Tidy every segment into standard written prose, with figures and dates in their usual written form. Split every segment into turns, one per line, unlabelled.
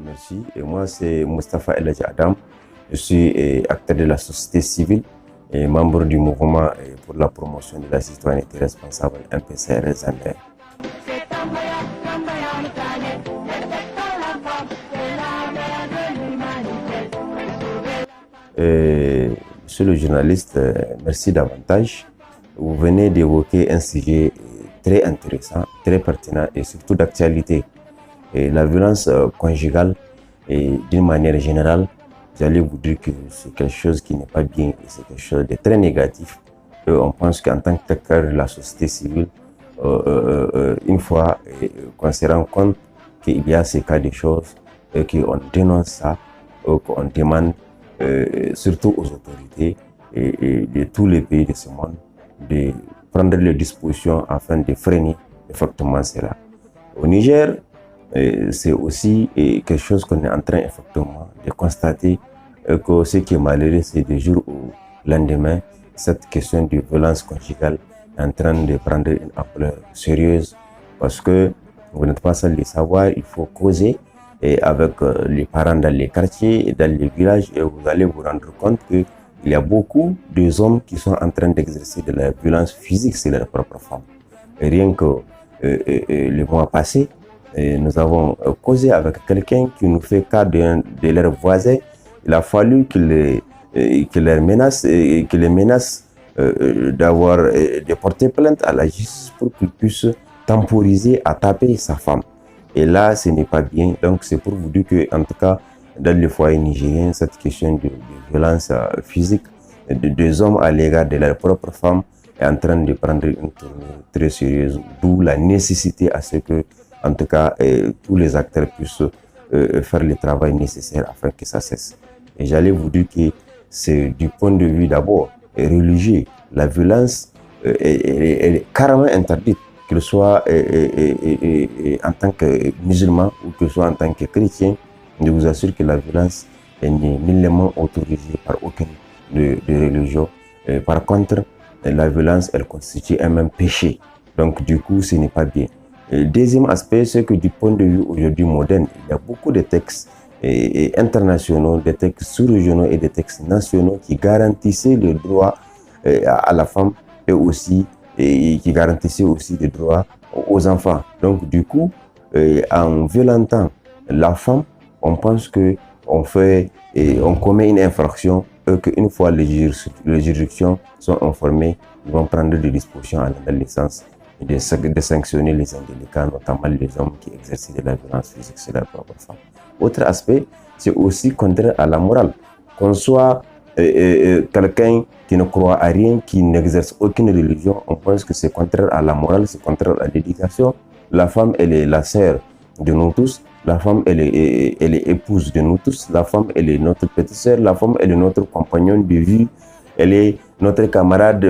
Merci. Et moi, c'est Moustapha El Hadji Adam. Je suis acteur de la société civile et membre du mouvement pour la promotion de la citoyenneté responsable MPCR Zander. Monsieur le journaliste, merci davantage. Vous venez d'évoquer un sujet très intéressant, très pertinent et surtout d'actualité. La violence conjugale, et d'une manière générale, j'allais vous dire que c'est quelque chose qui n'est pas bien et c'est quelque chose de très négatif. On pense qu'en tant qu'acteur de la société civile, une fois qu'on se rend compte qu'il y a ces cas de choses, qu'on dénonce ça, qu'on demande surtout aux autorités et de tous les pays de ce monde de prendre les dispositions afin de freiner effectivement cela. Au Niger, c'est aussi quelque chose qu'on est en train effectivement de constater que ce qui est malheureux, c'est du jour au lendemain, cette question de violence conjugale est en train de prendre une ampleur sérieuse parce que vous n'êtes pas seul de savoir, il faut causer et avec les parents dans les quartiers et dans les villages et vous allez vous rendre compte qu'il y a beaucoup de hommes qui sont en train d'exercer de la violence physique sur leurs propres femmes. Et rien que le mois passé, nous avons causé avec quelqu'un qui nous fait cas de leurs voisins. Il a fallu qu'il les menace d'avoir de porter plainte à la justice pour qu'il puisse temporiser à taper sa femme. Et là, ce n'est pas bien. Donc, c'est pour vous dire que, en tout cas, dans le foyer nigérien, cette question de violence physique des hommes à l'égard de leur propre femme est en train de prendre une tournure très sérieuse, d'où la nécessité à ce que, en tout cas, tous les acteurs puissent faire le travail nécessaire afin que ça cesse. Et j'allais vous dire que c'est du point de vue d'abord religieux, la violence est carrément interdite, qu'il soit en tant que musulman ou qu'il soit en tant que chrétien. Je vous assure que la violence n'est nullement autorisée par aucune de religion. Par contre, la violence, elle constitue un même péché. Donc, du coup, ce n'est pas bien. Le deuxième aspect, c'est que du point de vue aujourd'hui moderne, il y a beaucoup de textes internationaux, des textes sous-régionaux et des textes nationaux qui garantissaient le droit à la femme et aussi qui garantissaient aussi le droit aux enfants. Donc, du coup, en violentant la femme, on pense que on commet une infraction et qu'une fois les juridictions sont informées, ils vont prendre des dispositions à l'adolescence et de sanctionner les indélicats, notamment les hommes qui exercent de la violence physique sur leur propre femme. Autre aspect, c'est aussi contraire à la morale. Qu'on soit quelqu'un qui ne croit à rien, qui n'exerce aucune religion, on pense que c'est contraire à la morale, c'est contraire à l'éducation. La femme, elle est la sœur de nous tous. La femme, elle est épouse de nous tous. La femme, elle est notre petite sœur. La femme, elle est notre compagnon de vie. Elle est notre camarade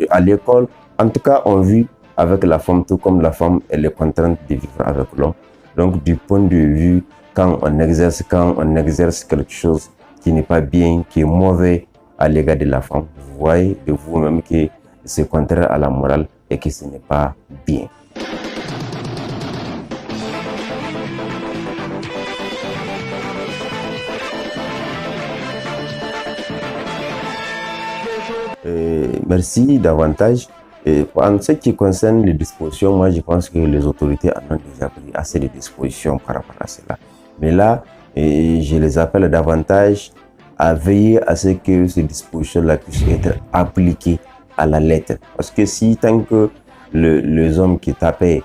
à l'école. En tout cas, on vit avec la femme, tout comme la femme, elle est contrainte de vivre avec l'homme. Donc, du point de vue, quand on exerce quelque chose qui n'est pas bien, qui est mauvais à l'égard de la femme, vous voyez de vous-même que c'est contraire à la morale et que ce n'est pas bien. Merci davantage. En ce qui concerne les dispositions, moi je pense que les autorités en ont déjà pris assez de dispositions par rapport à cela. Mais là, je les appelle davantage à veiller à ce que ces dispositions-là puissent être appliquées à la lettre. Parce que si tant que les hommes qui tapaient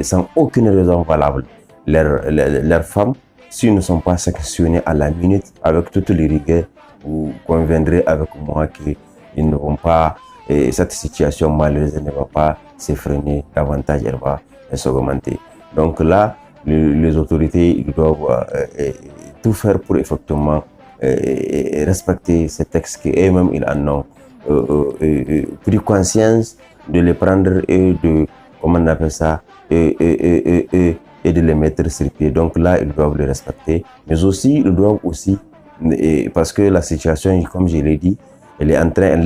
sans aucune raison valable leurs femmes, s'ils ne sont pas sanctionnés à la minute avec toutes les rigueurs, vous conviendrez avec moi qu'ils ne vont pas, cette situation malheureuse ne va pas s'effréner davantage, elle va s'augmenter. Donc là, les autorités ils doivent tout faire pour effectivement respecter ces textes qu'eux-mêmes ils en ont pris conscience de les prendre et de, comment on appelle ça, et de les mettre sur pied. Donc là, ils doivent les respecter. Mais aussi, ils doivent aussi, parce que la situation, comme je l'ai dit, elle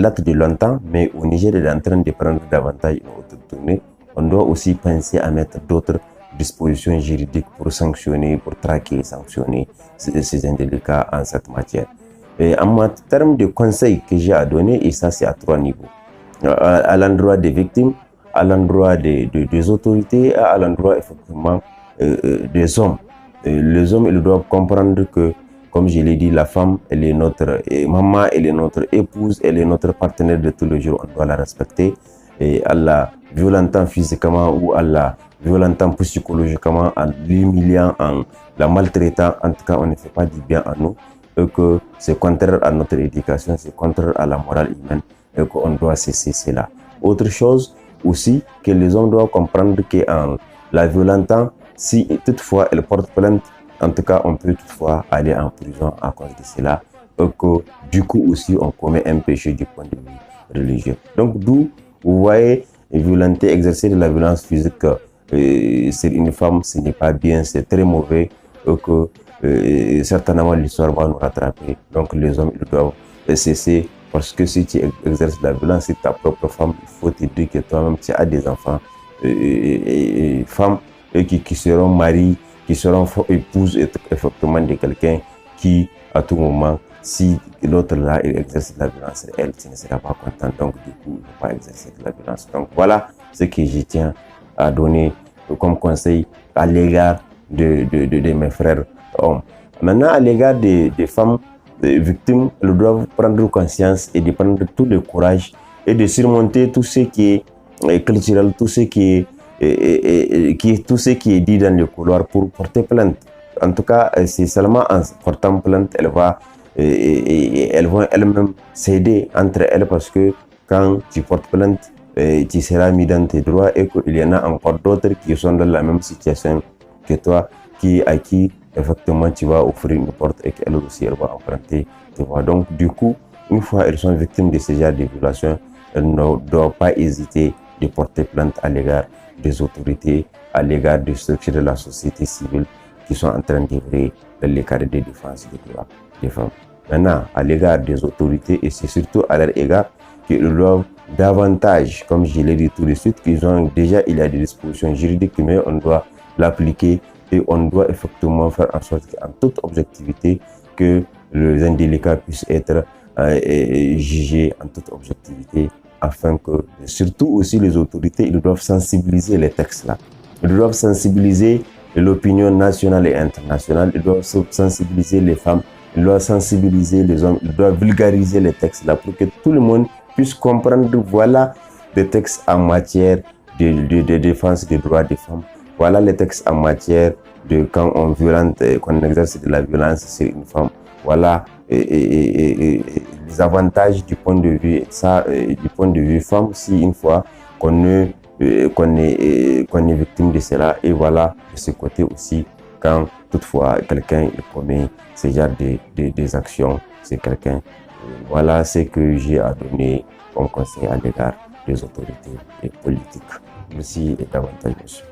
date de longtemps, mais au Niger, elle est en train de prendre davantage une autre tournée. On doit aussi penser à mettre d'autres dispositions juridiques pour sanctionner, pour traquer et sanctionner ces indélicats en cette matière. Et en termes de conseils que j'ai à donner, et ça c'est à 3 niveaux, à l'endroit des victimes, à l'endroit des autorités, et à l'endroit effectivement des hommes. Les hommes, ils doivent comprendre que, comme je l'ai dit, la femme, elle est notre maman, elle est notre épouse, elle est notre partenaire de tous les jours, on doit la respecter. Et à la violentant physiquement ou à la violentant psychologiquement, en l'humiliant, en la maltraitant, en tout cas, on ne fait pas du bien à nous. Et que c'est contraire à notre éducation, c'est contraire à la morale humaine et qu'on doit cesser cela. Autre chose aussi, que les hommes doivent comprendre qu'en la violentant, si toutefois elle porte plainte, en tout cas, on peut toutefois aller en prison à cause de cela. Et que du coup aussi, on commet un péché du point de vue religieux. Donc, d'où, vous voyez, violenter, exercer de la violence physique sur une femme, ce n'est pas bien, c'est très mauvais. Et que certainement l'histoire va nous rattraper. Donc les hommes, ils doivent cesser, parce que si tu exerces la violence sur ta propre femme, il faut te dire que toi-même tu as des enfants, femmes qui seront mariées, qui seront épouses effectivement de quelqu'un qui, à tout moment, si l'autre là il exerce la violence, elle, tu ne seras pas content, donc du coup, il ne faut pas exercer de la violence. Donc voilà ce que je tiens à donner comme conseil à l'égard de mes frères hommes. Maintenant, à l'égard des femmes victimes, elles doivent prendre conscience et de prendre tout le courage et de surmonter tout ce qui est culturel, tout ce qui est dit dans le couloir pour porter plainte. En tout cas, c'est seulement en portant plainte, elles vont elles-mêmes s'aider entre elles, parce que quand tu portes plainte, tu seras mis dans tes droits et qu'il y en a encore d'autres qui sont dans la même situation que toi, à qui effectivement tu vas offrir une porte et qu'elle aussi elle va emprunter tes voies. Donc du coup, une fois elles sont victimes de ce genre de violations, elles ne doivent pas hésiter de porter plainte à l'égard des autorités, à l'égard des structures de la société civile qui sont en train d'œuvrer dans les cadres de défense des droits des femmes. Maintenant, à l'égard des autorités, et c'est surtout à leur égard qu'ils doivent davantage, comme je l'ai dit tout de suite, il y a des dispositions juridiques, mais on doit l'appliquer et on doit effectivement faire en sorte qu'en toute objectivité, que les indélicats puissent être jugés en toute objectivité, afin que, surtout aussi les autorités, ils doivent sensibiliser les textes là. Ils doivent sensibiliser l'opinion nationale et internationale, ils doivent sensibiliser les femmes, ils doivent sensibiliser les hommes, ils doivent vulgariser les textes là pour que tout le monde puisse comprendre, voilà des textes en matière de défense des droits des femmes, voilà les textes en matière de quand on exerce de la violence sur une femme, voilà les avantages du point de vue du point de vue femme, si une fois qu'on est victime de cela, et voilà de ce côté aussi quand toutefois quelqu'un commet ce genre des actions, c'est quelqu'un. Voilà ce que j'ai à donner comme conseil à l'égard des autorités politiques. Merci et davantage, monsieur.